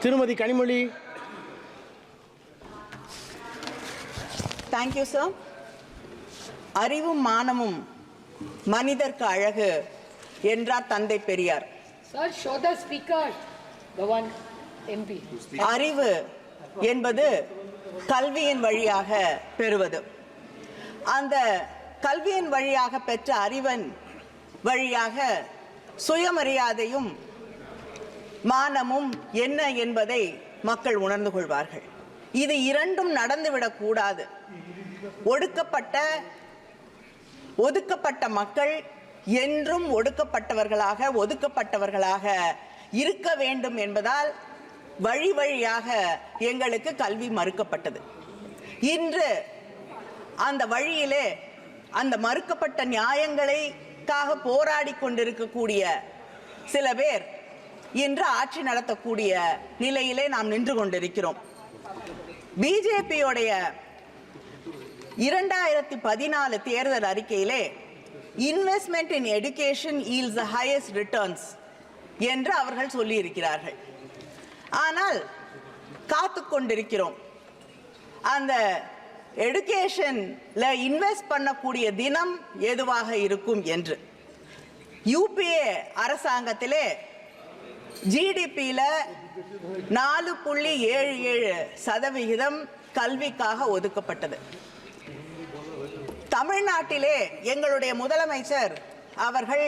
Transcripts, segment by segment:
திருமதி Kanimozhi. Thank you, sir. அறிவும் மானமும் மனிதர்க்கு அழகு என்றார் தந்தை Periyar. Sir, show the speaker, the one MP. அறிவு என்பது கல்வியின் வழியாக பெறுவது. அந்த கல்வியின் வழியாக பெற்ற அறிவன் வழியாக சுயமரியாதையும் மானமும் என்ன என்பதை மக்கள் உணர்ந்து கொள்வார்கள். இது இரண்டும் நடந்துவிடக் கூடாது. ஒதுக்கப்பட்ட மக்கள் என்றும் ஒதுக்கப்பட்டவர்களாக இருக்க வேண்டும் என்பதால் வழி வழியாக எங்களுக்கு கல்வி மறுக்கப்பட்டது. இன்று அந்த வழியிலே அந்த மறுக்கப்பட்ட நியாயங்களுக்காக போராடி கொண்டிருக்கக்கூடிய சில பேர் இன்று ஆட்சி நடத்தக்கூடிய நிலையிலே நாம் நின்று கொண்டிருக்கிறோம். பிஜேபியோடைய 2014 தேர்தல் அறிக்கையிலே investment in education yields the highest returns என்று அவர்கள் சொல்லி இருக்கிறார்கள். ஆனால் காத்து கொண்டிருக்கிறோம் அந்த எடுகேஷன்ல இன்வெஸ்ட் பண்ணக்கூடிய தினம் எதுவாக இருக்கும் என்று. யூபிஏ அரசாங்கத்திலே ஜிடிபியில 4.77% கல்விக்காக ஒதுக்கப்பட்டது. தமிழ்நாட்டிலே எங்களுடைய முதலமைச்சர் அவர்கள்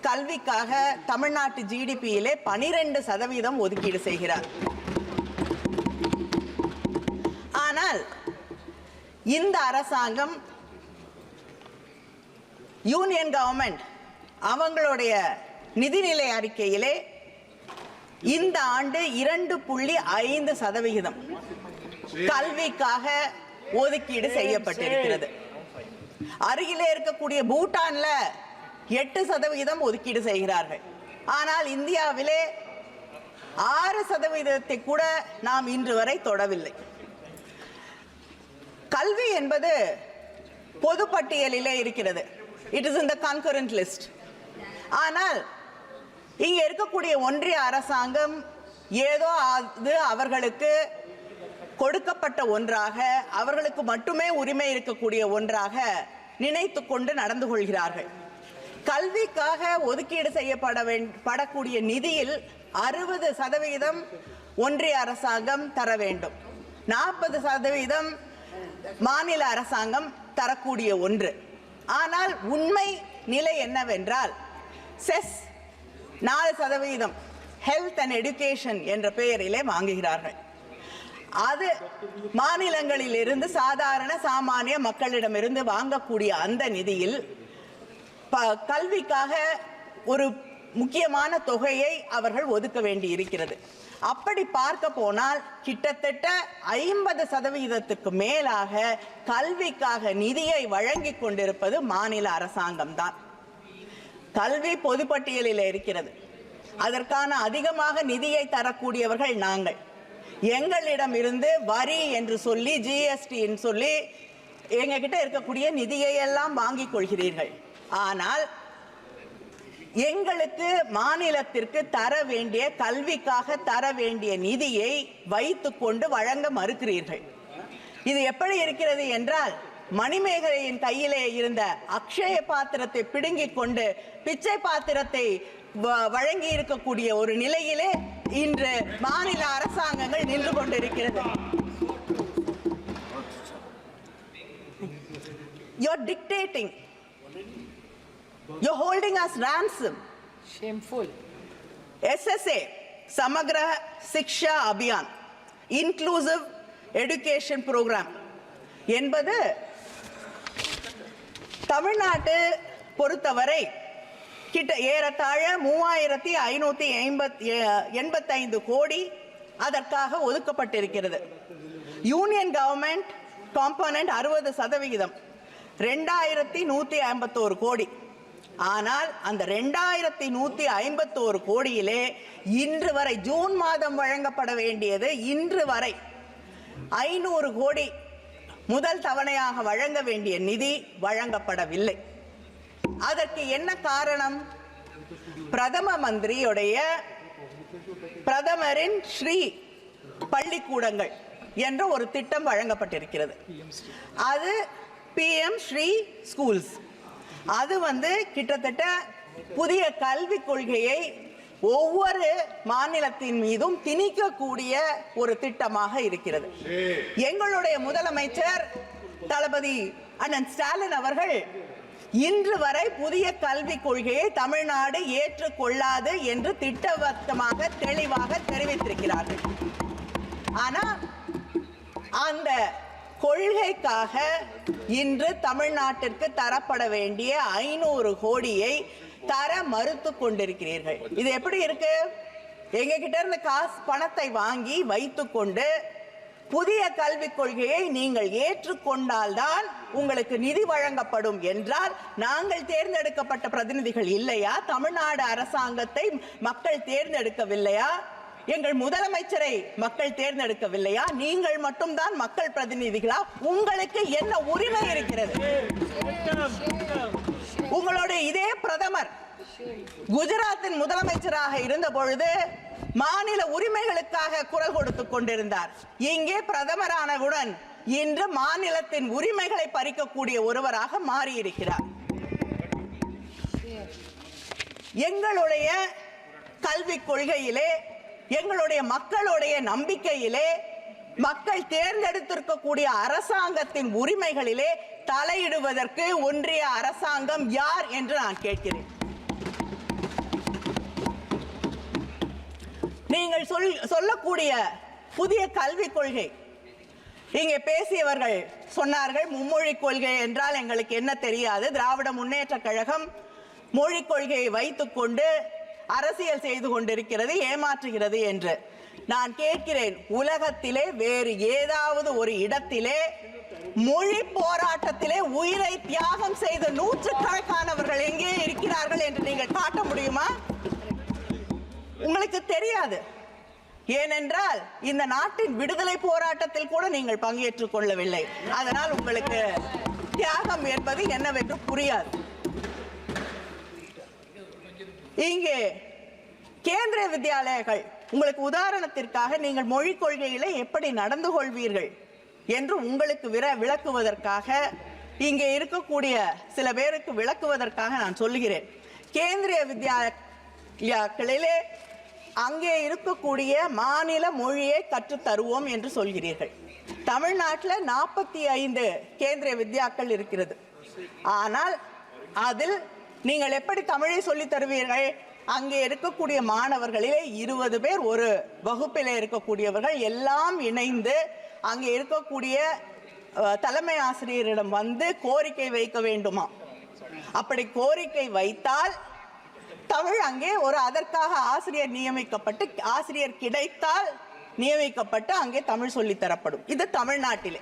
கல்விக்காக தமிழ்நாட்டு ஜிடிபியிலே 12% ஒதுக்கீடு செய்கிறார். ஆனால் இந்த அரசாங்கம் யூனியன் கவர்மெண்ட் அவங்களுடைய நிதிநிலை அறிக்கையிலே இந்த ஆண்டு 2.5% கல்விக்காக ஒதுக்கீடு செய்யப்பட்டிருக்கிறது. அருகிலே இருக்கக்கூடிய பூட்டான்ல 8% ஒதுக்கீடு செய்கிறார்கள். ஆனால் இந்தியாவிலே 6% கூட நாம் இன்று வரை தொடவில்லை. கல்வி என்பது பொது பட்டியலிலே இருக்கிறது. It is in the concurrent list. ஆனால் இங்க இருக்கக்கூடிய ஒன்றிய அரசாங்கம் ஏதோ அது அவர்களுக்கு கொடுக்கப்பட்ட ஒன்றாக, அவர்களுக்கு மட்டுமே உரிமை இருக்கக்கூடிய ஒன்றாக நினைத்து கொண்டு நடந்து கொள்கிறார்கள். கல்விக்காக ஒதுக்கீடு செய்யப்படக்கூடிய நிதியில் 60% ஒன்றிய அரசாங்கம் தர வேண்டும், 40% மாநில அரசாங்கம் தரக்கூடிய ஒன்று. ஆனால் உண்மை நிலை என்னவென்றால் செஸ் 4% ஹெல்த் அண்ட் எஜுகேஷன் என்ற பெயரிலே வாங்குகிறார்கள். அது மாநிலங்களில் இருந்து சாமானிய மக்களிடமிருந்து வாங்கக்கூடிய அந்த நிதியில் கல்விக்காக ஒரு முக்கியமான தொகையை அவர்கள் ஒதுக்க வேண்டி இருக்கிறது. அப்படி பார்க்க போனால் கிட்டத்தட்ட 50% மேலாக கல்விக்காக நிதியை வழங்கி கொண்டிருப்பது மாநில அரசாங்கம் தான். கல்வி பொதுப்பட்டியலில் இருக்கிறது. அதற்கான அதிகமாக நிதியை தரக்கூடியவர்கள் நாங்கள். எங்களிடம் இருந்து வரி என்று சொல்லி, ஜிஎஸ்டி சொல்லி எங்ககிட்ட இருக்கக்கூடிய நிதியை எல்லாம் வாங்கிக் கொள்கிறீர்கள். ஆனால் எங்களுக்கு மாநிலத்திற்கு தர வேண்டிய, கல்விக்காக தர வேண்டிய நிதியை வைத்துக்கொண்டு வழங்க மறுக்கிறீர்கள். இது எப்படி இருக்கிறது என்றால், மணிமேகலையின் கையிலே இருந்த அக்ஷய பாத்திரத்தை பிடுங்கிக் கொண்டு பிச்சை பாத்திரத்தை வழங்கி இருக்கக்கூடிய ஒரு நிலையிலே இன்று மாநில அரசாங்கங்கள் நின்று கொண்டிருக்கிறது. You're dictating. You're holding us ransom. Shameful. SSA, Samagra Shiksha Abhiyan, Inclusive Education Program என்பது தமிழ்நாட்டு பொறுத்தவரை கிட்ட ஏறத்தாழ 3585 கோடி அதற்காக ஒதுக்கப்பட்டிருக்கிறது. யூனியன் கவர்மெண்ட் காம்பனன்ட் 60%, 2151 கோடி. ஆனால் அந்த 2151 கோடியிலே இன்று வரை, ஜூன் மாதம் வழங்கப்பட வேண்டியது இன்று வரை 500 கோடி முதல் தவணையாக வழங்க வேண்டிய நிதி வழங்கப்படவில்லை. அதற்கு என்ன காரணம்? பிரதமரின் ஸ்ரீ பள்ளிக்கூடங்கள் என்ற ஒரு திட்டம் வழங்கப்பட்டிருக்கிறது. அது PM ஸ்ரீ ஸ்கூல்ஸ். அது கிட்டத்தட்ட புதிய கல்விக் கொள்கையை ஒவ்வொரு மாநிலத்தின் மீதும் திணிக்கக்கூடிய ஒரு திட்டமாக இருக்கிறது. எங்களுடைய முதலமைச்சர் தளபதி அண்ணன் ஸ்டாலின் அவர்கள் இன்று வரை புதிய கல்விக் கொள்கையை தமிழ்நாடு ஏற்றுக்கொள்ளாது என்று திட்டவட்டமாக தெளிவாக தெரிவித்திருக்கிறார்கள். ஆனால் அந்த கொள்கைக்காக இன்று தமிழ்நாட்டிற்கு தரப்பட வேண்டிய 500 கோடியை தர மறுத்து கொண்டிருக்கிறீர்கள். இது எப்படி இருக்கு? எங்க கிட்ட இருந்து பணத்தை வாங்கி வைத்துக்கொண்டு புதிய கல்விக் கொள்கையை நீங்கள் ஏற்றுக்கொண்டால்தான் உங்களுக்கு நிதி வழங்கப்படும் என்றால் நாங்கள் தேர்ந்தெடுக்கப்பட்ட பிரதிநிதிகள் இல்லையா? தமிழ்நாடு அரசாங்கத்தை மக்கள் தேர்ந்தெடுக்கவில்லையா? எங்கள் முதலமைச்சரை மக்கள் தேர்ந்தெடுக்கவில்லையா? நீங்கள் மட்டும்தான் மக்கள் பிரதிநிதிகளா? உங்களுக்கு என்ன உரிமை இருக்கிறது? உங்களுடைய இதே பிரதமர் குஜராத்தின் முதலமைச்சராக இருந்த பொழுது மாநில உரிமைகளுக்காக குரல் கொடுத்துக் கொண்டிருந்தார். இங்கே பிரதமரானவுடன் இன்று மாநிலத்தின் உரிமைகளை பறிக்கக்கூடிய ஒருவராக மாறியிருக்கிறார். எங்களுடைய கல்விக் கொள்கையிலே, எங்களுடைய மக்களுடைய நம்பிக்கையிலே, மக்கள் தேர்ந்தெடுத்திருக்கக்கூடிய அரசாங்கத்தின் உரிமைகளிலே தலையிடுவதற்கு ஒன்றிய அரசாங்கம் யார் என்று நான் கேட்கிறேன். நீங்கள் சொல்லக்கூடிய புதிய கல்விக் கொள்கை, இங்கே பேசியவர்கள் சொன்னார்கள் மும்மொழி கொள்கை என்றால் எங்களுக்கு என்ன தெரியாது, திராவிட முன்னேற்ற கழகம் மொழிக் கொள்கையை வைத்துக்கொண்டு அரசியல் செய்து கொண்டிருக்கிறது, ஏமாற்றுகிறது என்று. நான் கேட்கிறேன், உலகத்திலே வேறு ஏதாவது ஒரு இடத்திலே மொழி போராட்டத்திலே உயிரை தியாகம் செய்த நூற்றுக்கணக்கானவர்கள் எங்கே இருக்கிறார்கள் என்று நீங்கள் காட்ட முடியுமா? உங்களுக்கு தெரியாது. ஏனென்றால் இந்த நாட்டின் விடுதலை போராட்டத்தில் கூட நீங்கள் பங்கேற்றுக் கொள்ளவில்லை. அதனால் உங்களுக்கு தியாகம் என்பது என்னவென்று புரியாது. இங்கே கேந்திரிய வித்யாலயங்கள், உங்களுக்கு உதாரணத்திற்காக நீங்கள் மொழிக் கொள்கையில எப்படி நடந்து கொள்வீர்கள் என்று உங்களுக்கு விளக்குவதற்காக, இங்கே இருக்கக்கூடிய சில பேருக்கு விளக்குவதற்காக நான் சொல்லுகிறேன். கேந்திரிய வித்யாலயங்களிலே அங்கே இருக்கக்கூடிய மாநில மொழியை கற்றுத் தருவோம் என்று சொல்கிறீர்கள். தமிழ்நாட்டில் 45 கேந்திரிய வித்யாக்கள் இருக்கிறது. ஆனால் அதில் நீங்கள் எப்படி தமிழை சொல்லித் தருவீர்கள்? அங்கே இருக்கக்கூடிய மாணவர்களிலே 20 பேர் ஒரு வகுப்பிலே இருக்கக்கூடியவர்கள் எல்லாம் இணைந்து அங்கே இருக்கக்கூடிய தலைமை ஆசிரியரிடம் கோரிக்கை வைக்க வேண்டுமா? அப்படி கோரிக்கை வைத்தால் தமிழ் அங்கே அதற்காக ஆசிரியர் நியமிக்கப்பட்டு, ஆசிரியர் கிடைத்தால் நியமிக்கப்பட்டு அங்கே தமிழ் சொல்லித் தரப்படும். இது தமிழ்நாட்டிலே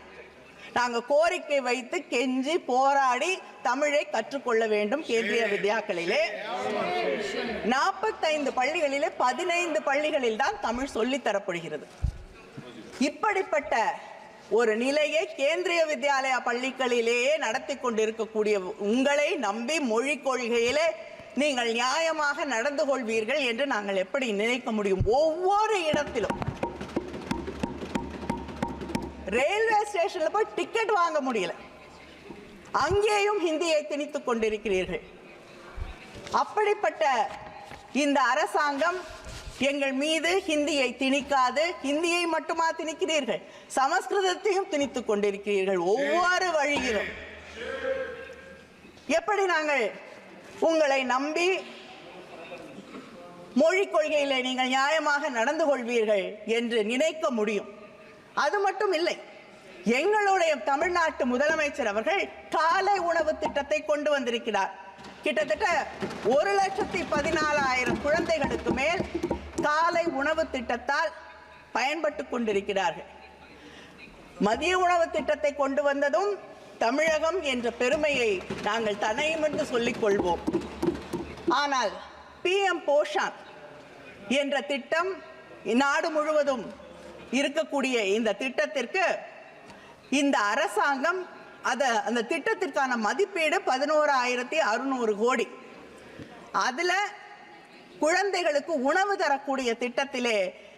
நாங்கள் கோரிக்கை வைத்து கெஞ்சி போராடி தமிழை கற்றுக்கொள்ள வேண்டும். கேந்திரிய வித்யாக்களிலே 45 பள்ளிகளிலே 15 பள்ளிகளில் தான் தமிழ் சொல்லித் தரப்படுகிறது. இப்படிப்பட்ட ஒரு நிலையை கேந்திரிய வித்யாலயா பள்ளிகளிலேயே நடத்தி கொண்டிருக்கக்கூடிய உங்களை நம்பி மொழிக் கொள்கையிலே நீங்கள் நியாயமாக நடந்து கொள்வீர்கள் என்று நாங்கள் எப்படி நினைக்க முடியும்? ஒவ்வொரு இடத்திலும் ரயில்வே ஸ்டேஷன்ல போய் டிக்கெட் வாங்க முடியல, அங்கேயும் ஹிந்தியை திணித்துக் கொண்டிருக்கிறீர்கள். அப்படிப்பட்ட இந்த அரசாங்கம் எங்கள் மீது ஹிந்தியை திணிக்காது. ஹிந்தியை மட்டுமா திணிக்கிறீர்கள், சமஸ்கிருதத்தையும் திணித்துக் கொண்டிருக்கிறீர்கள். ஒவ்வொரு வழியிலும் எப்படி நாங்கள் உங்களை நம்பி மொழிக் கொள்கையிலே நீங்கள் நியாயமாக நடந்து கொள்வீர்கள் என்று நினைக்க முடியும்? அது மட்டும் இல்லை, எங்களுடைய தமிழ்நாட்டு முதலமைச்சர் அவர்கள் காலை உணவு திட்டத்தை கொண்டு வந்திருக்கிறார். கிட்டத்தட்ட 1,14,000 குழந்தைகளுக்கு மேல் காலை உணவு திட்டத்தால் பயன்பட்டு கொண்டிருக்கிறார்கள். மதிய உணவு திட்டத்தை கொண்டு வந்ததும் தமிழகம் என்ற பெருமையை நாங்கள் தனையுமென்று சொல்லிக் கொள்வோம். ஆனால் PM போஷான் என்ற திட்டம் நாடு முழுவதும் இருக்கக்கூடிய இந்த திட்டத்திற்கு இந்த அரசாங்கம் அந்த திட்டத்திற்கான மதிப்பீடு 11,600 கோடி. அதுல குழந்தைகளுக்கு உணவு தரக்கூடிய திட்டத்திலே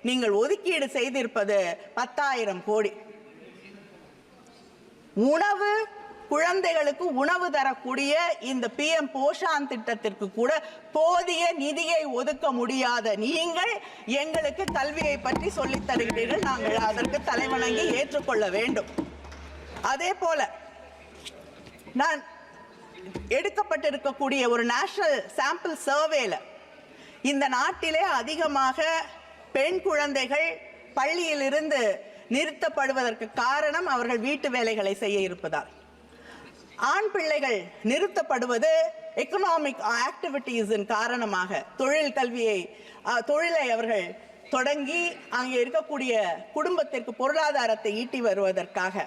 நீங்கள் ஒதுக்கீடு செய்திருப்பது 10,000 கோடி. உணவு, குழந்தைகளுக்கு உணவு தரக்கூடிய இந்த PM போஷான் திட்டத்திற்கு கூட போதிய நிதியை ஒதுக்க முடியாத நீங்கள் எங்களுக்கு கல்வியை பற்றி சொல்லித் தருகிறீர்கள். நாங்கள் அதற்கு தலைவணங்கி ஏற்றுக்கொள்ள வேண்டும். அதே போல நான் எடுக்கப்பட்டிருக்கக்கூடிய ஒரு நேஷனல் சாம்பிள் சர்வேல இந்த நாட்டிலே அதிகமாக பெண் குழந்தைகள் பள்ளியிலிருந்து நிறுத்தப்படுவதற்கு காரணம் அவர்கள் வீட்டு வேலைகளை செய்ய இருப்பதால். ஆண் பிள்ளைகள் நிறுத்தப்படுவது எக்கனாமிக் ஆக்டிவிட்டீஸின் காரணமாக, தொழிலை அவர்கள் தொடங்கி அங்கே இருக்கக்கூடிய குடும்பத்திற்கு பொருளாதாரத்தை ஈட்டி வருவதற்காக.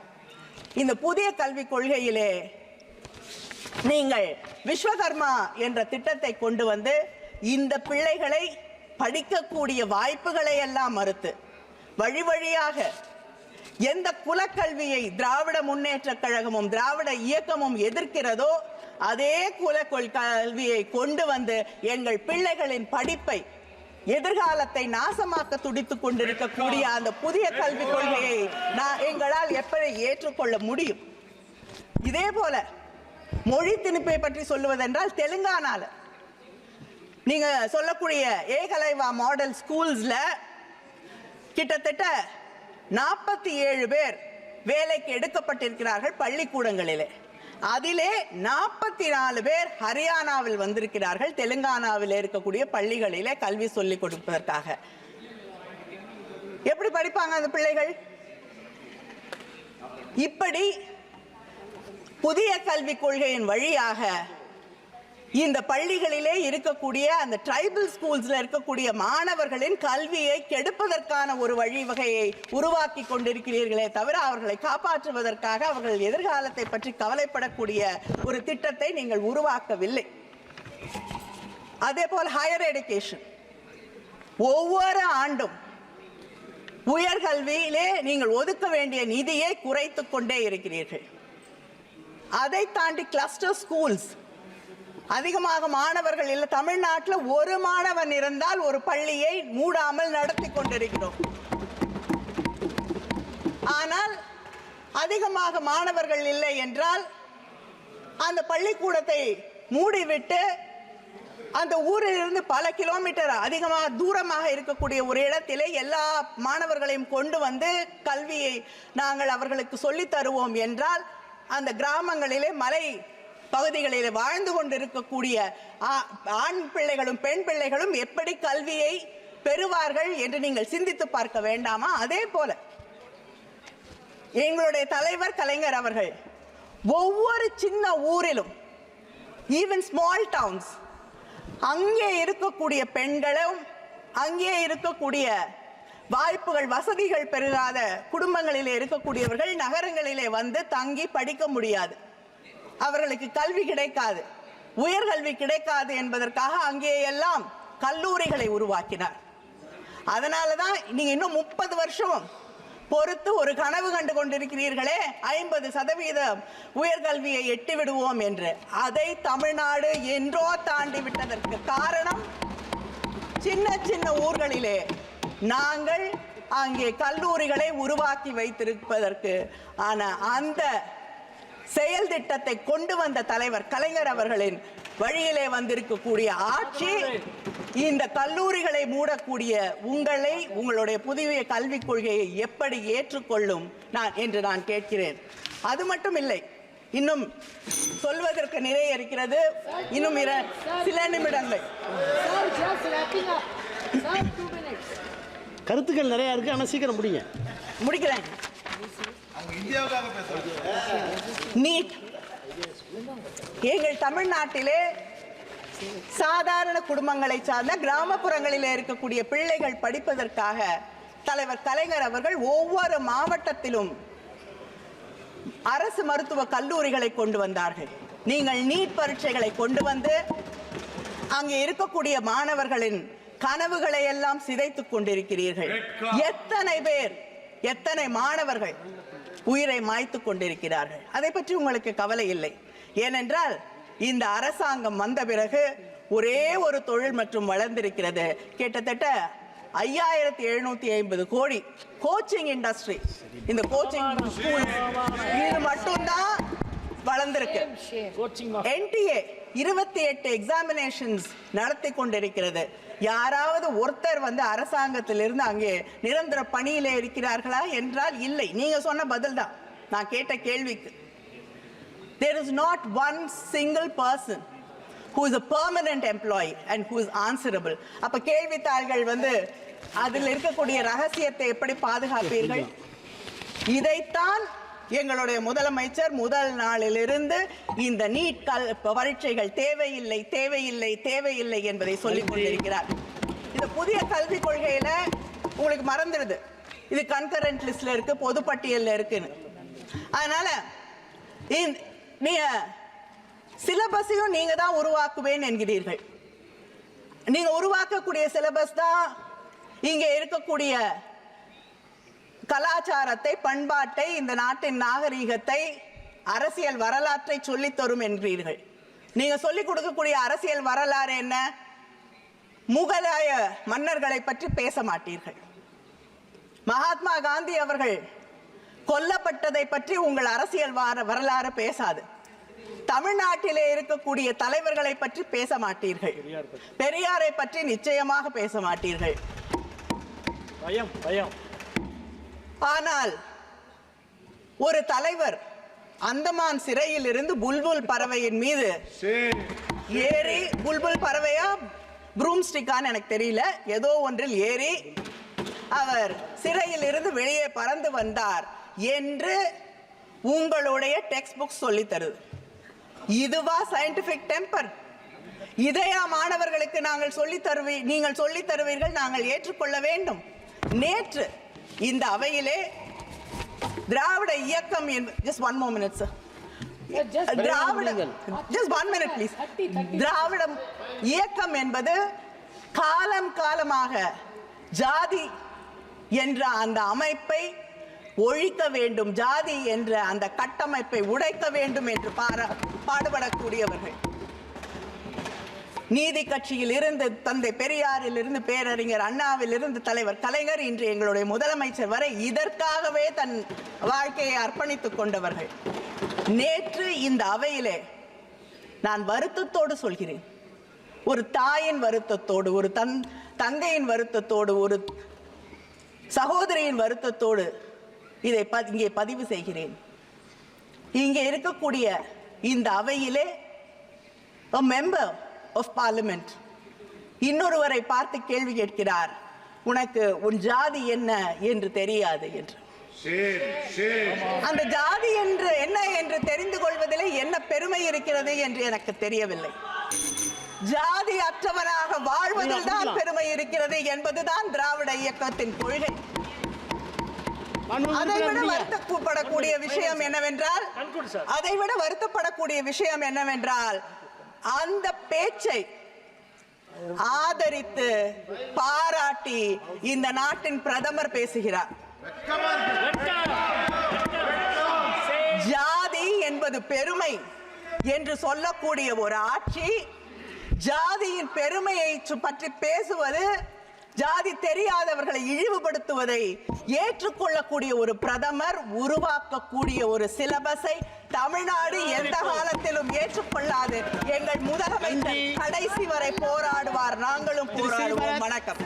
இந்த புதிய கல்விக் கொள்கையிலே நீங்கள் விஸ்வகர்மா என்ற திட்டத்தை கொண்டு வந்து இந்த பிள்ளைகளை படிக்கக்கூடிய வாய்ப்புகளை எல்லாம் மறுத்து வழி வழியாக எந்த குலக்கல்வியை திராவிட முன்னேற்ற கழகமும் திராவிட இயக்கமும் எதிர்க்கிறதோ அதே கல்வியை கொண்டு வந்து எங்கள் பிள்ளைகளின் படிப்பை, எதிர்காலத்தை நாசமாக்க துடித்துக் கொண்டிருக்கக்கூடிய அந்த புதிய கல்விக் கொள்கையை எங்களால் எப்படி ஏற்றுக்கொள்ள முடியும்? இதே போல மொழி திணிப்பை பற்றி சொல்லுவதென்றால், தெலுங்கானால நீங்க சொல்லக்கூடிய ஏகலைவா மாடல் ஸ்கூல்ஸ்ல கிட்டத்தட்ட 47 பேர் வேலைக்கு எடுக்கப்பட்டிருக்கிறார்கள் பள்ளிக்கூடங்களிலே. அதிலே 44 பேர் ஹரியானாவில் வந்திருக்கிறார்கள், தெலுங்கானாவில் இருக்கக்கூடிய பள்ளிகளிலே கல்வி சொல்லிக் கொடுப்பதற்காக. எப்படி படிப்பாங்க அந்த பிள்ளைகள்? இப்படி புதிய கல்விக் கொள்கையின் வழியாக இந்த பள்ளிகளிலே இருக்கக்கூடிய அந்த ட்ரைபல் ஸ்கூல்ஸ்ல இருக்கக்கூடிய மாணவர்களின் கல்வியை கெடுப்பதற்கான ஒரு வழிவகையை உருவாக்கி கொண்டிருக்கிறீர்களே தவிர அவர்களை காப்பாற்றுவதற்காக, அவர்கள் எதிர்காலத்தை பற்றி கவலைப்படக்கூடிய ஒரு திட்டத்தை நீங்கள் உருவாக்கவில்லை. அதே போல் ஹையர் எஜுகேஷன், ஒவ்வொரு ஆண்டும் உயர்கல்வியிலே நீங்கள் ஒதுக்க வேண்டிய நிதியை குறைத்துக் கொண்டே இருக்கிறீர்கள். அதை தாண்டி கிளஸ்டர் ஸ்கூல்ஸ், அதிகமாக மாணவர்கள் இல்லை. தமிழ்நாட்டில் ஒரு மாணவன் இருந்தால் ஒரு பள்ளியை மூடாமல் நடத்தி கொண்டிருக்கிறோம். ஆனால் அதிகமாக மாணவர்கள் இல்லை என்றால் அந்த பள்ளிக்கூடத்தை மூடிவிட்டு அந்த ஊரில் இருந்து பல கிலோமீட்டர் அதிகமாக தூரமாக இருக்கக்கூடிய ஒரு இடத்திலே எல்லா மாணவர்களையும் கொண்டு வந்து கல்வியை நாங்கள் அவர்களுக்கு சொல்லித் தருவோம் என்றால் அந்த கிராமங்களிலே மலை பகுதிகளிலே வாழ்ந்து கொண்டிருக்கக்கூடிய ஆண் பிள்ளைகளும் பெண் பிள்ளைகளும் எப்படி கல்வியை பெறுவார்கள் என்று நீங்கள் சிந்தித்து பார்க்க வேண்டாமா? அதே போல எங்களுடைய தலைவர் கலைஞர் அவர்கள் ஒவ்வொரு சின்ன ஊரிலும், ஈவன் ஸ்மால் டவுன்ஸ், அங்கே இருக்கக்கூடிய பெண்களும் அங்கே இருக்கக்கூடிய வாய்ப்புகள், வசதிகள் பெருகாத குடும்பங்களிலே இருக்கக்கூடியவர்கள் நகரங்களிலே வந்து தங்கி படிக்க முடியாது, அவர்களுக்கு கல்வி கிடைக்காது, உயர்கல்வி கிடைக்காது என்பதற்காக அங்கே எல்லாம் கல்லூரிகளை உருவாக்கினார். அதனாலதான் நீங்க இன்னும் 30 வருஷம் பொறுத்து ஒரு கனவு கண்டு கொண்டிருக்கிறீர்களே 50% உயர்கல்வியை எட்டி விடுவோம் என்று. அதை தமிழ்நாடு என்றோ தாண்டி விட்டதற்கு காரணம் சின்ன சின்ன ஊர்களிலே நாங்கள் அங்கே கல்லூரிகளை உருவாக்கி வைத்திருப்பதற்கு. ஆனா அந்த செயல் திட்டத்தை கொண்டு வந்த தலைவர் கலைஞர் அவர்களின் வழியிலே வந்திருக்கக்கூடிய ஆட்சி இந்த கல்லூரிகளை மூடக்கூடிய உங்களை, உங்களுடைய புதிய கல்விக் கொள்கையை எப்படி ஏற்றுக்கொள்ளும் என்று நான் கேட்கிறேன். அது மட்டும் இல்லை, இன்னும் சொல்வதற்கு நிறைய இருக்கிறது. இன்னும் சில நிமிடங்கள். கருத்துக்கள் நிறைய இருக்கு, ஆனா சீக்கிரம் முடிக்கிறேன். நீட் எங்கள் தமிழ்நாட்டிலே சாதாரண குடும்பங்களை சார்ந்த கிராமப்புறங்களிலே இருக்கக்கூடிய பிள்ளைகள் படிப்பதற்காக தலைவர் கலைஞர் அவர்கள் ஒவ்வொரு மாவட்டத்திலும் அரசு மருத்துவ கல்லூரிகளை கொண்டு வந்தார்கள். நீங்கள் நீட் பரீட்சைகளை கொண்டு வந்து அங்கே இருக்கக்கூடிய மாணவர்களின் கனவுகளை எல்லாம் சிதைத்துக் கொண்டிருக்கிறீர்கள். எத்தனை பேர், எத்தனை மாணவர்கள் உயிரை மாய்த்துக் கொண்டிருக்கிறார்கள். அதை பற்றி உங்களுக்கு கவலை இல்லை. ஏனென்றால் இந்த அரசாங்கம் வந்த பிறகு ஒரே ஒரு தொழில் மற்றும் வளர்ந்திருக்கிறது. கிட்டத்தட்ட 5750 கோடி. கோச்சிங் இண்டஸ்ட்ரி, இந்த கோச்சிங் ஸ்கூல் இது மட்டும்தான் வளர்ந்திருக்கு. NTA 28 எக்ஸாமினேஷன்ஸ் நடத்தி கொண்டிருக்கிறது. யாராவது ஒருத்தர் அரசாங்கத்திலிருந்து அங்கே நிரந்தர பணியிலே இருக்கிறார்களா என்றால் இல்லை. நீங்க சொன்ன பதில் தான் நான் கேட்ட கேள்விக்கு. There is not one single person who is a permanent employee and who is answerable. அப்ப கேள்வித்தாள்கள் அதில் இருக்கக்கூடிய ரகசியத்தை எப்படி பாதுகாப்பீர்கள்? இதைத்தான் எங்களுடைய முதலமைச்சர் முதல் நாளிலிருந்து இந்த நீட் பரீட்சைகள் தேவையில்லை தேவையில்லை தேவையில்லை என்பதை சொல்லிக் கொண்டிருக்கிறார். இந்த புதிய கல்விக் கொள்கையில உங்களுக்கு மறந்துடுது, இது கன்கரண்ட் லிஸ்ட்ல இருக்கு, பொதுப்பட்டியல்ல இருக்குன்னு. அதனால நீங்க சிலபஸையும் நீங்க தான் உருவாக்குவேன் என்கிறீர்கள். நீங்க உருவாக்கக்கூடிய சிலபஸ் தான் இங்க இருக்கக்கூடிய கலாச்சாரத்தை, பண்பாட்டை, இந்த நாட்டின் நாகரீகத்தை, அரசியல் வரலாற்றை சொல்லித் தரும் என்கிறீர்கள். நீங்க சொல்லிக் கொடுக்கக்கூடிய அரசியல் வரலாறு என்ன? முகலாய மன்னர்களை பற்றி பேச மாட்டீர்கள். மகாத்மா காந்தி அவர்கள் கொல்லப்பட்டதை பற்றி உங்கள் அரசியல் வரலாறு பேசாது. தமிழ்நாட்டிலே இருக்கக்கூடிய தலைவர்களை பற்றி பேச மாட்டீர்கள். பெரியாரை பற்றி நிச்சயமாக பேச மாட்டீர்கள். ஆனால் ஒரு தலைவர் அந்தமான் சிறையில் இருந்து புல்புல் பறவையின் மீது ஏறி, புல்புல் பறவையா ப்ரூம்ஸ்டிக்கான்னு எனக்கு தெரியல, ஏதோ ஒன்றில் ஏறி அவர் சிறையில் இருந்து வெளியே பறந்து வந்தார் என்று உங்களுடைய டெக்ஸ்ட் புக் சொல்லி தருது. இதுவா சயின்டிபிக் டெம்பர்? இதையா மாணவர்களுக்கு நீங்கள் சொல்லி தருவீர்கள், நாங்கள் ஏற்றுக்கொள்ள வேண்டும்? நேற்று இந்த அவையிலே திராவிட இயக்கம் திராவிட இயக்கம் என்பது காலம் காலமாக ஜாதி என்ற அந்த அமைப்பை ஒழிக்க வேண்டும், ஜாதி என்ற அந்த கட்டமைப்பை உடைக்க வேண்டும் என்று பாடுபடக்கூடியவர்கள். நீதி கட்சியில் இருந்து தந்தை பெரியாரில் இருந்து பேரறிஞர் அண்ணாவில் இருந்து தலைவர் கலைஞர், இன்று எங்களுடைய முதலமைச்சர் வரை இதற்காகவே தன் வாழ்க்கையை அர்ப்பணித்துக் கொண்டவர்கள். நேற்று இந்த அவையிலே நான் வருத்தத்தோடு சொல்கிறேன், ஒரு தாயின் வருத்தத்தோடு, ஒரு தங்கையின் வருத்தத்தோடு, ஒரு சகோதரியின் வருத்தத்தோடு இதை இங்கே பதிவு செய்கிறேன். இங்கே இருக்கக்கூடிய இந்த அவையிலே a member of parliament இன்னொருவரை பார்த்து கேள்வி கேட்கிறார், உனக்கு உன் ஜாதி என்ன என்று தெரியாது என்று. அந்த ஜாதி என்று என்ன என்று தெரிந்து கொள்வதிலே என்ன பெருமை இருக்கிறது என்று எனக்கு தெரியவில்லை. ஜாதி அற்றவராக வாழ்வதில் தான் பெருமை இருக்கிறது என்பதுதான் திராவிட இயக்கத்தின் கொள்கை. அதைவிட வருத்தப்படக்கூடிய விஷயம் என்னவென்றால் அந்த பேச்சை ஆதரித்து பாராட்டி இந்த நாட்டின் பிரதமர் பேசுகிறார். ஜாதி என்பது பெருமை என்று சொல்லக்கூடிய ஒரு ஆட்சி ஜாதியின் பெருமையை பற்றி பேசுவது, ஜாதி தெரியாதவர்களை இழிவுபடுத்துவதை ஏற்றுக்கொள்ளக்கூடிய ஒரு பிரதமர் உருவாக்கக்கூடிய ஒரு சிலபஸை தமிழ்நாடு எந்த காலத்திலும் ஏற்றுக்கொள்ளாது. எங்கள் முதலமைச்சர் கடைசி வரை போராடுவார், நாங்களும் போராடுவோம். வணக்கம்.